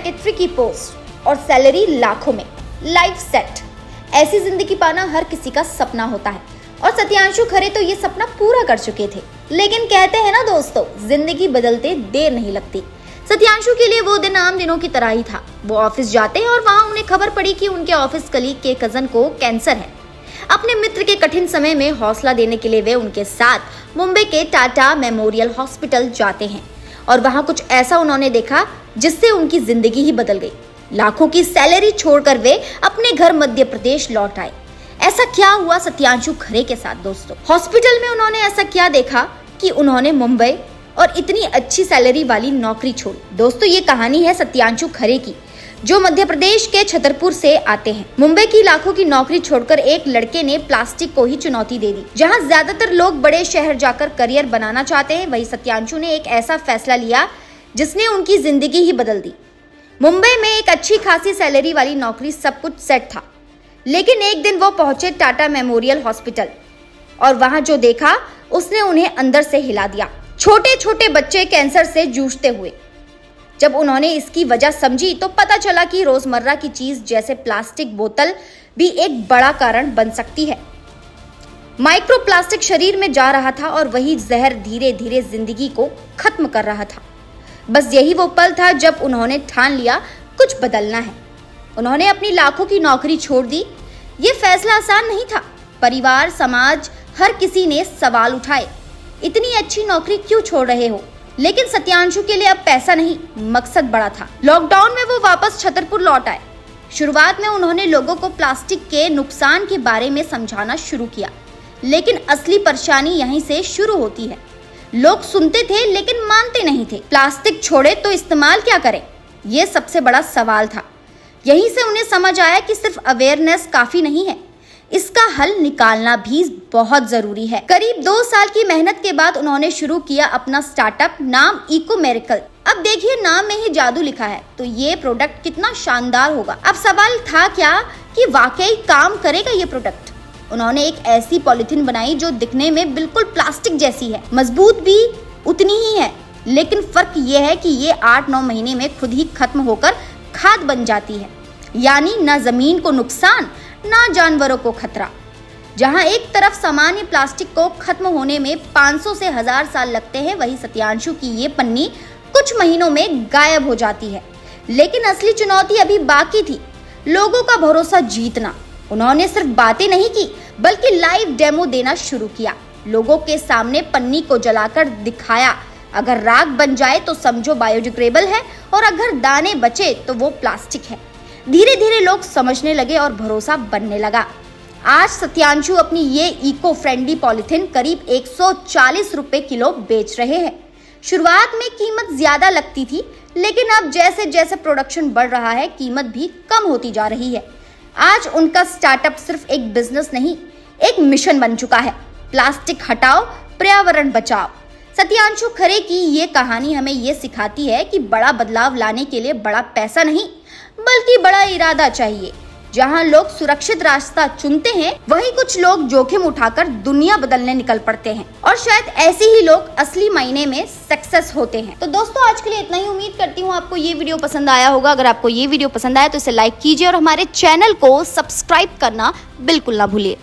Secretary की post और salary लाखों में, लाइफ सेट। ऐसी जिंदगी पाना हर किसी का सपना होता है और सत्यांशु खरे तो ये सपना पूरा कर चुके थे। लेकिन कहते हैं ना दोस्तों, जिंदगी बदलते देर नहीं लगती। सत्यांशु के लिए वो दिन आम दिनों की तरह ही था। वो ऑफिस जाते हैं और वहाँ उन्हें खबर पड़ी कि उनके ऑफिस कलीग के कजन को कैंसर है। अपने मित्र के कठिन समय में हौसला देने के लिए वे उनके साथ मुंबई के टाटा मेमोरियल हॉस्पिटल जाते हैं और वहाँ कुछ ऐसा उन्होंने देखा जिससे उनकी जिंदगी ही बदल गई। लाखों की सैलरी छोड़कर वे अपने घर मध्य प्रदेश लौट आए। ऐसा क्या हुआ सत्यांशु खरे के साथ दोस्तों? हॉस्पिटल में उन्होंने ऐसा क्या देखा कि उन्होंने मुंबई और इतनी अच्छी सैलरी वाली नौकरी छोड़ी? दोस्तों, ये कहानी है सत्यांशु खरे की, जो मध्य प्रदेश के छतरपुर से आते हैं। मुंबई की लाखों की नौकरी छोड़कर एक लड़के ने प्लास्टिक को ही चुनौती दे दी। जहां ज्यादातर लोग बड़े शहर जाकर करियर बनाना चाहते हैं, वहीं सत्यांशु ने एक ऐसा फैसला लिया जिसने उनकी जिंदगी ही बदल दी। मुंबई में एक अच्छी खासी सैलरी वाली नौकरी, सब कुछ सेट था। लेकिन एक दिन वो पहुंचे टाटा मेमोरियल हॉस्पिटल और वहां जो देखा उसने उन्हें अंदर से हिला दिया। छोटे छोटे बच्चे कैंसर से जूझते हुए। जब उन्होंने इसकी वजह समझी तो पता चला कि रोजमर्रा की चीज जैसे प्लास्टिक बोतल भी एक बड़ा कारण बन सकती है। माइक्रोप्लास्टिक शरीर में जा रहा था और वही जहर धीरे धीरे जिंदगी को खत्म कर रहा था। बस यही वो पल था जब उन्होंने ठान लिया कुछ बदलना है। उन्होंने अपनी लाखों की नौकरी छोड़ दी। ये फैसला आसान नहीं था। परिवार, समाज, हर किसी ने सवाल उठाए, इतनी अच्छी नौकरी क्यों छोड़ रहे हो? लेकिन सत्यांशु के लिए अब पैसा नहीं, मकसद बड़ा था। लॉकडाउन में वो वापस छतरपुर लौट आए। शुरुआत में उन्होंने लोगों को प्लास्टिक के नुकसान के बारे में समझाना शुरू किया, लेकिन असली परेशानी यहीं से शुरू होती है। लोग सुनते थे लेकिन मानते नहीं थे। प्लास्टिक छोड़े तो इस्तेमाल क्या करें, ये सबसे बड़ा सवाल था। यहीं से उन्हें समझ आया कि सिर्फ अवेयरनेस काफी नहीं है, इसका हल निकालना भी बहुत जरूरी है। करीब 2 साल की मेहनत के बाद उन्होंने शुरू किया अपना स्टार्टअप, नाम इको मेरेकल। अब देखिए, नाम में ही जादू लिखा है, तो ये प्रोडक्ट कितना शानदार होगा। अब सवाल था क्या कि वाकई काम करेगा ये प्रोडक्ट? उन्होंने एक ऐसी पॉलिथीन बनाई जो दिखने में बिल्कुल प्लास्टिक जैसी है, मजबूत भी उतनी ही है, लेकिन फर्क ये है कि ये 8-9 महीने में खुद ही खत्म होकर खाद बन जाती है। यानी ना जमीन को नुकसान, ना जानवरों को खतरा। जहां एक तरफ सामान्य प्लास्टिक को खत्म होने में 500 से 1000 साल लगते हैं, वहीं सत्यांशु की ये पन्नी कुछ महीनों में गायब हो जाती है। लेकिन असली चुनौती अभी बाकी थी, लोगों का भरोसा जीतना। उन्होंने सिर्फ बातें नहीं की, बल्कि लाइव डेमो देना शुरू किया। लोगों के सामने पन्नी को जलाकर दिखाया, अगर राख बन जाए तो समझो बायोडिग्रेडेबल है, और अगर दाने बचे तो वो प्लास्टिक है। धीरे धीरे लोग समझने लगे और भरोसा बनने लगा। आज सत्यांशु अपनी ये इको फ्रेंडली पॉलिथीन करीब 140 रुपए किलो बेच रहे हैं। शुरुआत में कीमत ज्यादा लगती थी, लेकिन अब जैसे जैसे प्रोडक्शन बढ़ रहा है, कीमत भी कम होती जा रही है। आज उनका स्टार्टअप सिर्फ एक बिजनेस नहीं, एक मिशन बन चुका है। प्लास्टिक हटाओ, पर्यावरण बचाओ। सत्यांशु खरे की ये कहानी हमें ये सिखाती है कि बड़ा बदलाव लाने के लिए बड़ा पैसा नहीं, बल्कि बड़ा इरादा चाहिए। जहां लोग सुरक्षित रास्ता चुनते हैं, वहीं कुछ लोग जोखिम उठाकर दुनिया बदलने निकल पड़ते हैं, और शायद ऐसे ही लोग असली मायने में सक्सेस होते हैं। तो दोस्तों, आज के लिए इतना ही। उम्मीद करती हूँ आपको ये वीडियो पसंद आया होगा। अगर आपको ये वीडियो पसंद आया तो इसे लाइक कीजिए और हमारे चैनल को सब्सक्राइब करना बिल्कुल ना भूलिए।